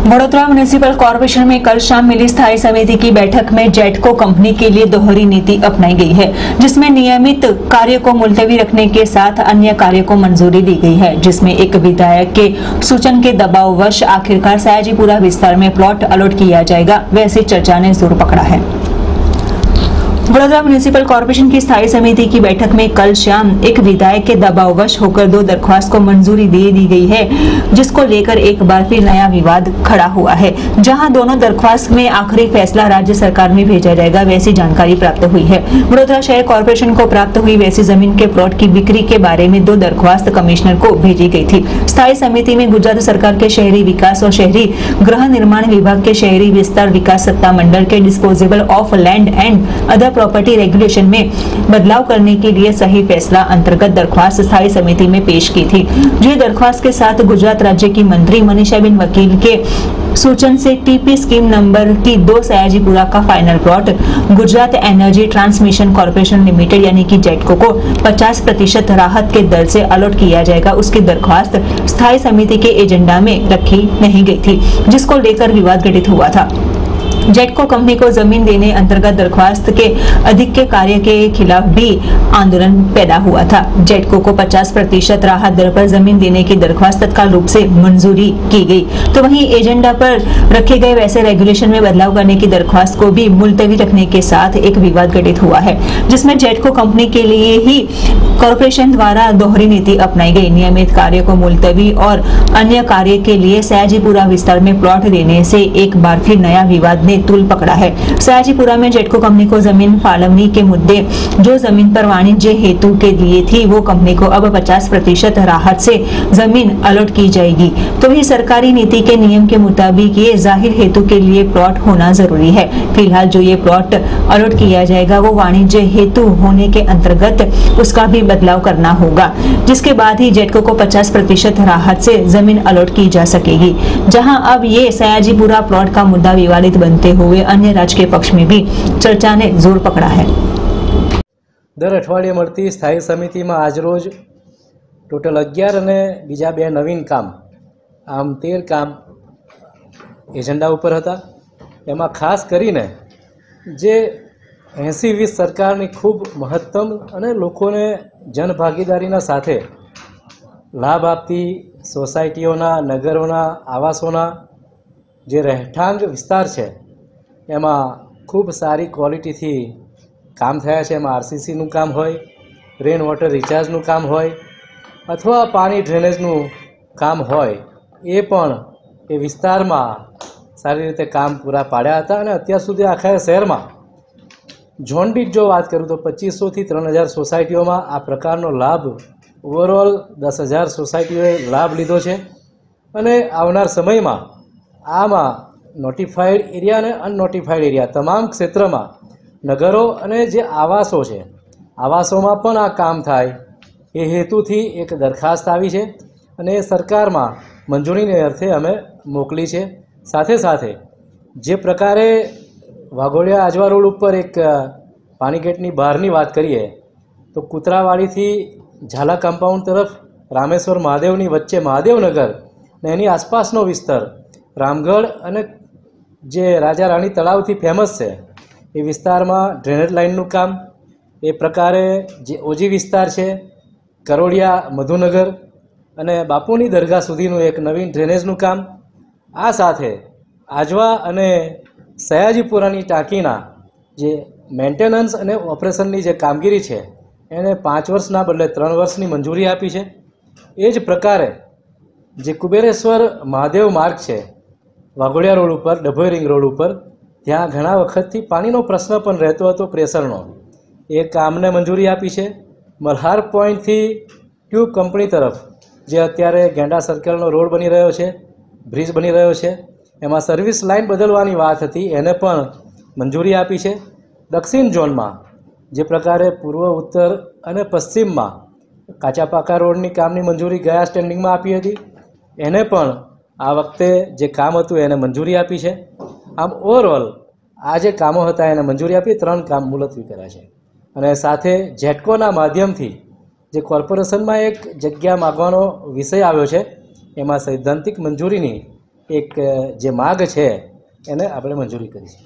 Vadodara municipal corporation में कल शाम मिली स्थायी समिति की बैठक में जेटको कंपनी के लिए दोहरी नीति अपनाई गई है, जिसमें नियमित कार्य को मुलतवी रखने के साथ अन्य कार्य को मंजूरी दी गई है, जिसमें एक विधायक के सूचन के दबाववश आखिरकार सयाजीपुरा विस्तार में प्लॉट अलॉट किया जाएगा, वैसी चर्चा ने जोर पकड़ा है। वडोदरा म्युनिसिपल कॉर्पोरेशन की स्थायी समिति की बैठक में कल शाम एक विधायक के दबाववश होकर 2 दरख्वास्त को मंजूरी दे दी गई है, जिसको लेकर एक बार फिर नया विवाद खड़ा हुआ है। जहां दोनों दरख्वास्त में आखिरी फैसला राज्य सरकार में भेजा जाएगा, वैसी जानकारी प्राप्त हुई है। वडोदरा शहर कॉर्पोरेशन को प्राप्त हुई वैसी जमीन के प्लॉट की बिक्री के बारे में 2 दरख्वास्त कमिश्नर को भेजी गई थी। स्थायी समिति में गुजरात सरकार के शहरी विकास और शहरी गृह निर्माण विभाग के शहरी विस्तार विकास सत्ता मंडल के disposable of land and other property regulation में बदलाव करने के लिए सही फैसला अंतर्गत दरख्वास्त स्थायी समिति में पेश की थी। जो दरख्वास्त के साथ गुजरात राज्य की मंत्री मनीषाबेन वकील के सूचन से टीपी स्कीम नंबर की 2 सयाजीपुरा का final plot Gujarat energy transmission corporation limited यानी कि जेटको को 50% राहत के दर से अलॉट किया जाएगा, उसकी दरख्वास्त स्थायी समिति के एजेंडा में रखी नहीं गई थी, जिसको लेकर विवाद घटित हुआ था। जेटको कंपनी को जमीन देने अंतर्गत दरख्वास्त के अधिक के कार्य के खिलाफ भी आंदोलन पैदा हुआ था। जेटको को 50% राहत दर पर जमीन देने की दरख्वास्त तत्काल रूप से मंजूरी की गई, तो वहीं एजेंडा पर रखे गए वैसे रेगुलेशन में बदलाव करने की दरख्वास्त को भी मुलतवी रखने के साथ एक विवाद घटित हुआ है, जिसमें जेटको कंपनी के लिए ही कॉर्पोरेशन द्वारा दोहरी नीति अपनाई गई। नियमित कार्य को मुलतवी और अन्य कार्य के लिए सयाजीपुरा विस्तार में प्लॉट देने से एक बार फिर नया विवाद ने तूल पकड़ा है। सयाजीपुरा में जेटको कंपनी को जमीन फालवनी के मुद्दे जो जमीन पर वाणिज्य हेतु के लिए थी, वो कंपनी को अब 50% राहत से जमीन अलॉट की जाएगी, तो वही सरकारी नीति के नियम के मुताबिक ये जाहिर हेतु के लिए प्लॉट होना जरूरी है। फिलहाल जो ये प्लॉट अलॉट किया जाएगा वो वाणिज्य हेतु होने के अंतर्गत उसका भी बदलाव करना होगा, जिसके बाद ही जेटको को 50% राहत से जमीन अलॉट की जा सकेगी। जहां अब ये सयाजीपुरा प्लॉट का मुद्दा विवादित बनते हुए अन्य राजकीय पक्ष में भी चर्चा ने जोर पकड़ा है। दर अठवाडिये મળતી સ્થાયી સમિતિમાં આજરોજ ટોટલ 11 અને બીજા 2 નવીન કામ, આમ 13 કામ એજન્ડા ઉપર હતા। એમાં ખાસ કરીને જે 80-20 સરકારની ખૂબ મહત્તમ અને લોકોને જનભાગીદારીના સાથે લાભ આપતી સોસાયટીઓના, નગરોના, આવાસોના જે રહેઠાણ વિસ્તાર છે એમાં ખૂબ સારી ક્વોલિટીથી કામ થયા છે। એમાં આરસીસીનું કામ હોય, રેન વોટર રિચાર્જનું કામ હોય અથવા પાણી ડ્રેનેજનું કામ હોય, એ પણ એ વિસ્તારમાં સારી રીતે કામ પૂરા પાડ્યા હતા। અને અત્યાર સુધી આખા શહેરમાં ઝોન દીઠ જો વાત કરું તો 2500 થી 3000 સોસાયટીઓમાં આ પ્રકારનો લાભ ઓવરઓલ 10,000 સોસાયટીઓએ લાભ લીધો છે। અને આવનાર સમયમાં આમાં નોટિફાઈડ એરિયા અને અનનોટિફાઈડ એરિયા તમામ ક્ષેત્રમાં નગરો અને જે આવાસો છે, આવાસોમાં પણ આ કામ થાય એ હેતુથી એક દરખાસ્ત આવી છે અને એ સરકારમાં મંજૂરીને અર્થે અમે મોકલી છે। સાથે સાથે જે પ્રકારે વાઘોડિયા આજવા રોડ ઉપર એક પાણીગેટની બહારની વાત કરીએ તો કૂતરાવાડીથી ઝાલા કમ્પાઉન્ડ તરફ રામેશ્વર મહાદેવની વચ્ચે મહાદેવનગર ને એની આસપાસનો વિસ્તાર રામગઢ અને જે રાજા રાણી તળાવથી ફેમસ છે એ વિસ્તારમાં ડ્રેનેજ લાઇનનું કામ, એ પ્રકારે જે ઓજી વિસ્તાર છે કરોડિયા, મધુનગર અને બાપુની દરગાહ સુધીનું એક નવીન ડ્રેનેજનું કામ, આ સાથે આજવા અને સયાજીપુરાની ટાંકીના જે મેન્ટેનન્સ અને ઓપરેશનની જે કામગીરી છે એને 5 વર્ષના બદલે 3 વર્ષની મંજૂરી આપી છે। એ જ પ્રકારે જે કુબેરેશ્વર મહાદેવ માર્ગ છે વાઘોડિયા રોડ ઉપર, ડભોઈ રિંગ રોડ ઉપર, ત્યાં ઘણા વખતથી પાણીનો પ્રશ્ન પણ રહેતો હતો પ્રેશરનો, એ કામને મંજૂરી આપી છે। મલ્હાર પોઈન્ટથી ટ્યુબ કંપની તરફ જે અત્યારે ગેંડા સર્કલનો રોડ બની રહ્યો છે, બ્રિજ બની રહ્યો છે, એમાં સર્વિસ લાઇન બદલવાની વાત હતી, એને પણ મંજૂરી આપી છે। દક્ષિણ ઝોનમાં જે પ્રકારે પૂર્વ, ઉત્તર અને પશ્ચિમમાં કાચા પાકા રોડની કામની મંજૂરી ગયા સ્ટેન્ડિંગમાં આપી હતી, એને પણ આ વખતે જે કામ હતું એને મંજૂરી આપી છે। આમ ઓવરઓલ આ જે કામો હતા એને મંજૂરી આપી, 3 કામ મુલતવી કર્યા છે। અને સાથે જેટકોના માધ્યમથી જે કોર્પોરેશનમાં એક જગ્યા માગવાનો વિષય આવ્યો છે એમાં સૈદ્ધાંતિક મંજૂરીની એક જે માગ છે એને આપણે મંજૂરી કરી છે.